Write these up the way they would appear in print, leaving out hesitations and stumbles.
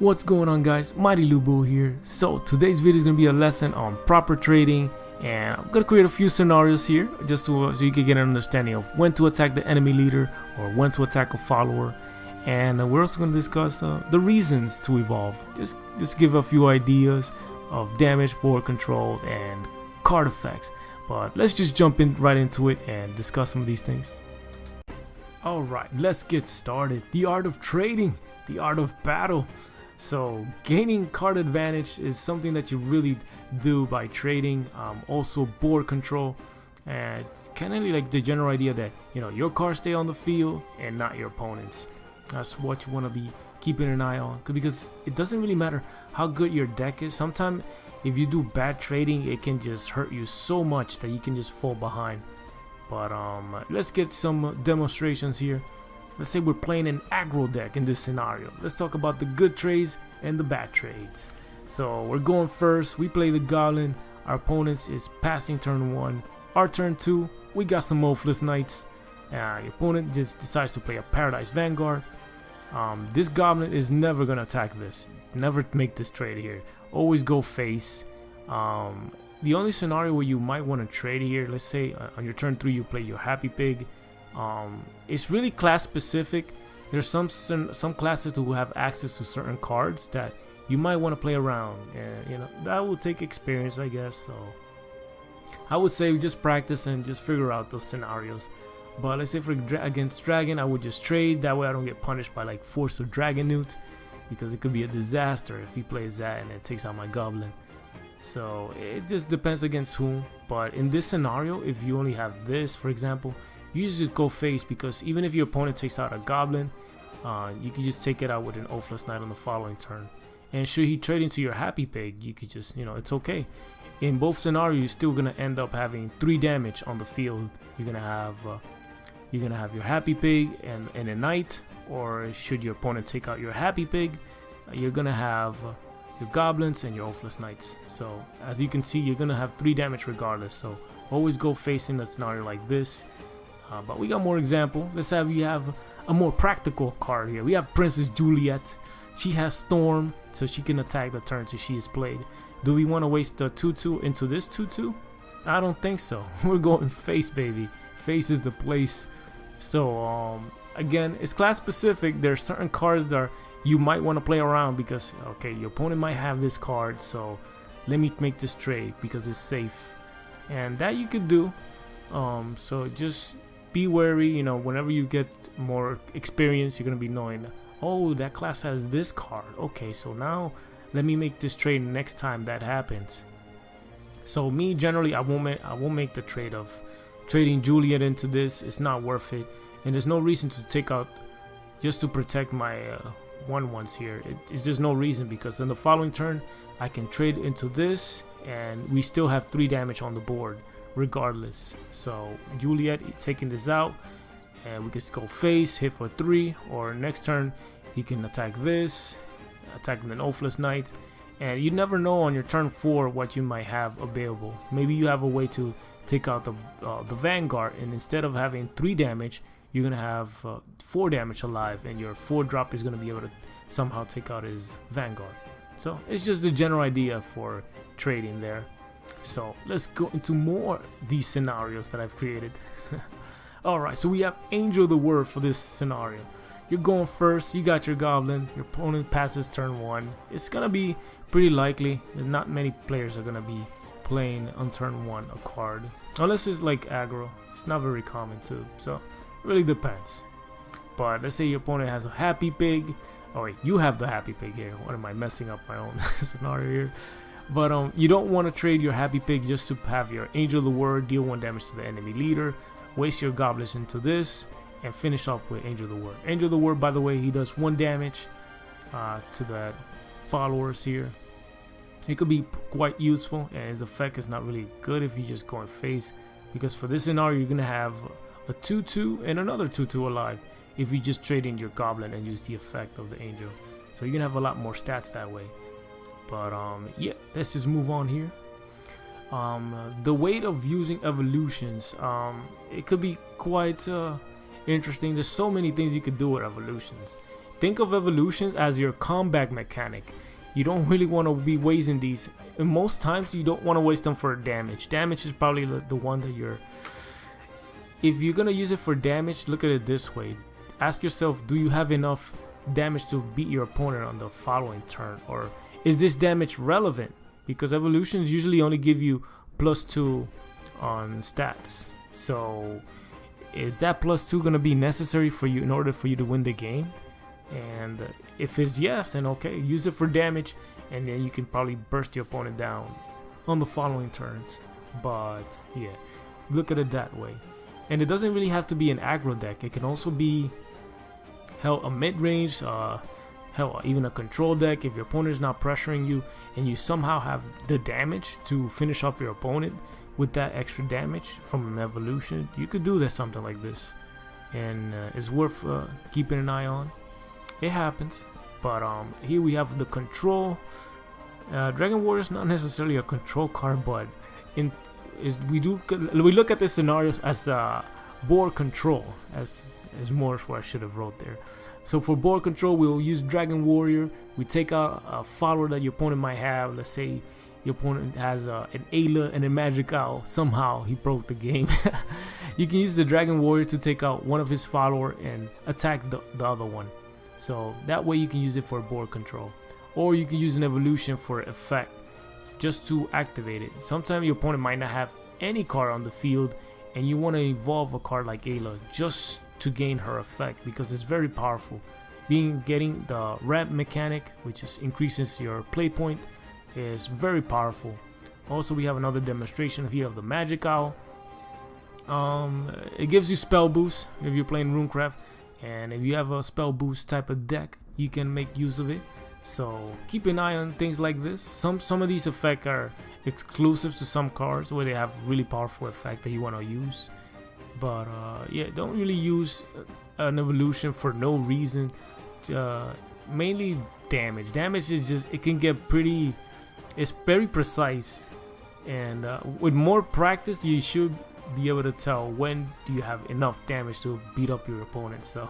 What's going on, guys? Mighty Lubo here. So today's video is going to be a lesson on proper trading, and I'm going to create a few scenarios here just so you can get an understanding of when to attack the enemy leader or when to attack a follower. And we're also going to discuss the reasons to evolve. Just give a few ideas of damage, board control, and card effects. But let's just jump in right into it and discuss some of these things. Alright, let's get started. The art of trading, the art of battle. So gaining card advantage is something that you really do by trading. Also board control, and kind of like the general idea that your cards stay on the field and not your opponent's. That's what you want to be keeping an eye on, because it doesn't really matter how good your deck is. Sometimes if you do bad trading, it can just hurt you so much that you can just fall behind. But let's get some demonstrations here. Let's say we're playing an aggro deck in this scenario. Let's talk about the good trades and the bad trades. So we're going first. We play the Goblin. Our opponent is passing turn 1. Our turn 2, we got some Oathless Knights. Your opponent just decides to play a Paradise Vanguard. This Goblin is never going to attack this. Never make this trade here. Always go face. The only scenario where you might want to trade here, let's say on your turn 3 you play your Happy Pig. It's really class specific. There's some classes who have access to certain cards that you might want to play around, and that will take experience, I guess. So I would say just practice and just figure out those scenarios. But let's say for against Dragon, I would just trade. That way I don't get punished by like Force of Dragon Newt, because it could be a disaster if he plays that and it takes out my Goblin. So it just depends against whom. But in this scenario, if you only have this, for example, you just go face, because even if your opponent takes out a Goblin, you can just take it out with an Oathless Knight on the following turn. And should he trade into your Happy Pig, you could just, it's okay. In both scenarios, you're still gonna end up having 3 damage on the field. You're gonna have your Happy Pig and a Knight, or should your opponent take out your Happy Pig, you're gonna have your Goblins and your Oathless Knights. So as you can see, you're gonna have 3 damage regardless. So always go facing a scenario like this. But we got more example. Let's have a more practical card here. We have Princess Juliet. She has Storm, so she can attack the turn till she is played. Do we want to waste the 2/2 into this 2/2? I don't think so. We're going face, baby. Face is the place. So again, it's class specific. There are certain cards that you might want to play around, because okay, your opponent might have this card, so let me make this trade because it's safe, and that you could do. So just be wary. Whenever you get more experience, you're gonna be knowing, oh, that class has this card. Okay, so now let me make this trade next time that happens. So me, generally, I won't make the trade of trading Juliet into this. It's not worth it, and there's no reason to take out just to protect my 1/1s here. It's just no reason, because in the following turn I can trade into this and we still have 3 damage on the board regardless. So Juliet taking this out, and we can go face, hit for 3, or next turn he can attack this, attacking an Oathless Knight. And you never know on your turn 4 what you might have available. Maybe you have a way to take out the Vanguard, and instead of having 3 damage, you're gonna have 4 damage alive, and your 4-drop is gonna be able to somehow take out his Vanguard. So it's just the general idea for trading there. So let's go into more these scenarios that I've created. Alright, so we have Angel of the Word for this scenario. You're going first, you got your Goblin, your opponent passes turn 1. It's gonna be pretty likely that not many players are gonna be playing on turn 1 a card, unless it's like aggro. It's not very common too, so it really depends. But let's say your opponent has a Happy Pig. Oh wait, you have the Happy Pig here. What am I messing up my own scenario here? But you don't want to trade your Happy Pig just to have your Angel of the Word deal 1 damage to the enemy leader. Waste your Goblins into this and finish off with Angel of the Word. Angel of the Word, by the way, he does 1 damage to the followers here. It could be quite useful, and his effect is not really good if you just go in face, because for this scenario you're gonna have a 2/2 and another 2/2 alive if you just trade in your Goblin and use the effect of the Angel. So you're gonna have a lot more stats that way. But yeah, let's just move on here. The weight of using evolutions, it could be quite interesting. There's so many things you could do with evolutions. think of evolutions as your comeback mechanic. You don't really want to be wasting these, and most times you don't want to waste them for damage. Damage is probably the one that you're, if you're gonna use it for damage, look at it this way. Ask yourself, do you have enough damage to beat your opponent on the following turn, or is this damage relevant? Because evolutions usually only give you +2 on stats, so is that +2 gonna be necessary for you in order for you to win the game? And if it's yes, then okay, use it for damage, and then you can probably burst your opponent down on the following turns. But yeah, look at it that way. And it doesn't really have to be an aggro deck. It can also be, hell, a mid-range, hell, even a control deck. If your opponent is not pressuring you and you somehow have the damage to finish off your opponent with that extra damage from an evolution, you could do that, something like this, and it's worth keeping an eye on. It happens. But here we have the control. Dragon Warrior is not necessarily a control card, but we look at this scenario as board control, as more what I should have wrote there. So for board control, we'll use Dragon Warrior. We take out a follower that your opponent might have. Let's say your opponent has an Ayla and a Magic Owl. Somehow he broke the game. You can use the Dragon Warrior to take out one of his follower and attack the other one. So that way you can use it for board control. Or you can use an evolution for effect, just to activate it. Sometimes your opponent might not have any card on the field, and you want to evolve a card like Ayla just to gain her effect, because it's very powerful. Getting the ramp mechanic, which increases your play point, is very powerful. Also, we have another demonstration here of the Magic Owl. It gives you spell boost if you're playing Runecraft, and if you have a spell boost type of deck, you can make use of it. So keep an eye on things like this. Some of these effects are exclusive to some cards where they have really powerful effect that you want to use. But yeah, don't really use an evolution for no reason. Mainly damage. Damage is just, it can get pretty, it's very precise, and with more practice you should be able to tell when do you have enough damage to beat up your opponent. So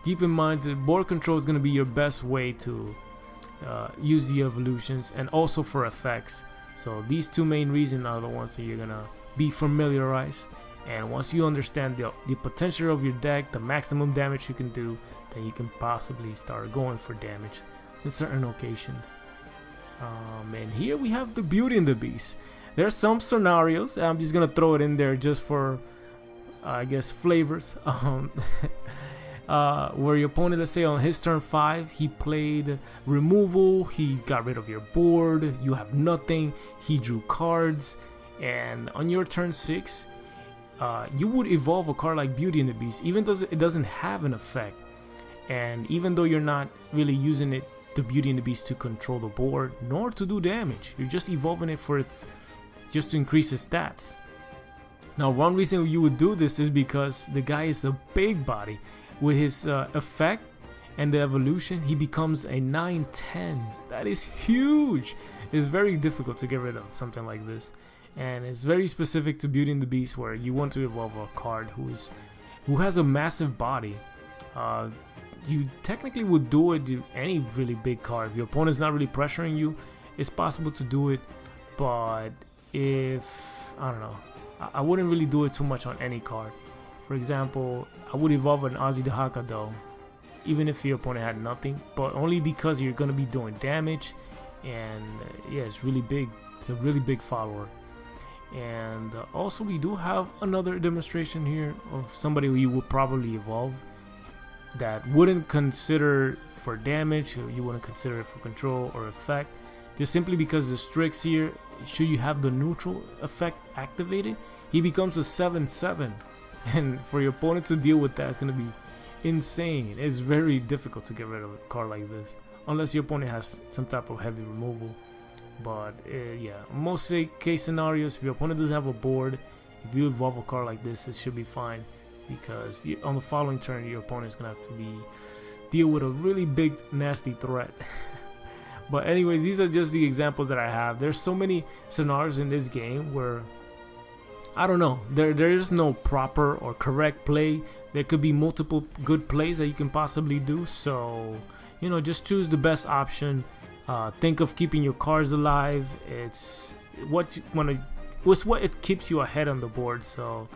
keep in mind that board control is going to be your best way to use the evolutions, and also for effects. So these two main reasons are the ones that you're gonna be familiarized, and once you understand the potential of your deck, the maximum damage you can do, then you can possibly start going for damage in certain occasions. And here we have the Beauty and the Beast. There's some scenarios, I'm just gonna throw it in there just for I guess flavors, where your opponent, let's say on his turn 5, he played removal, he got rid of your board, you have nothing, he drew cards, and on your turn 6, you would evolve a card like Beauty and the Beast, even though it doesn't have an effect, and even though you're not really using it, the Beauty and the Beast, to control the board nor to do damage. You're just evolving it for its, just to increase its stats. Now, one reason you would do this is because the guy is a big body. With his effect and the evolution, he becomes a 9/10. That is huge. It's very difficult to get rid of something like this, and it's very specific to Beauty and the Beast, where you want to evolve a card who has a massive body. You technically would do it to any really big card. If your opponent's not really pressuring you, it's possible to do it, but if, I don't know, I wouldn't really do it too much on any card. For example, I would evolve an Ozzy Dahaka though, even if your opponent had nothing, but only because you're going to be doing damage, and yeah, it's really big. It's a really big follower. And also we do have another demonstration here of somebody who you would probably evolve that wouldn't consider for damage, or you wouldn't consider it for control or effect, just simply because the Strix here, should you have the neutral effect activated, he becomes a 7/7. And for your opponent to deal with that, it's going to be insane. It's very difficult to get rid of a card like this, unless your opponent has some type of heavy removal. But yeah, most case scenarios, if your opponent doesn't have a board, if you evolve a card like this, it should be fine, because on the following turn, your opponent is going to have to deal with a really big, nasty threat. But anyways, these are just the examples that I have. There's so many scenarios in this game where I don't know. There is no proper or correct play. There could be multiple good plays that you can possibly do. So, you know, just choose the best option. Think of keeping your cards alive. It's what you want to. It's what it keeps you ahead on the board. So,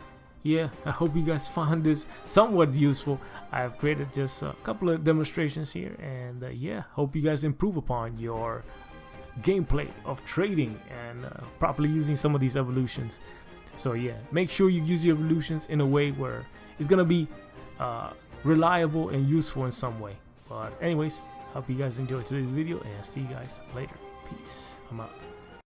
yeah, I hope you guys found this somewhat useful. I've created just a couple of demonstrations here, and yeah, hope you guys improve upon your gameplay of trading and properly using some of these evolutions. So yeah, make sure you use your evolutions in a way where it's gonna be reliable and useful in some way. But anyways, hope you guys enjoyed today's video, and see you guys later. Peace. I'm out.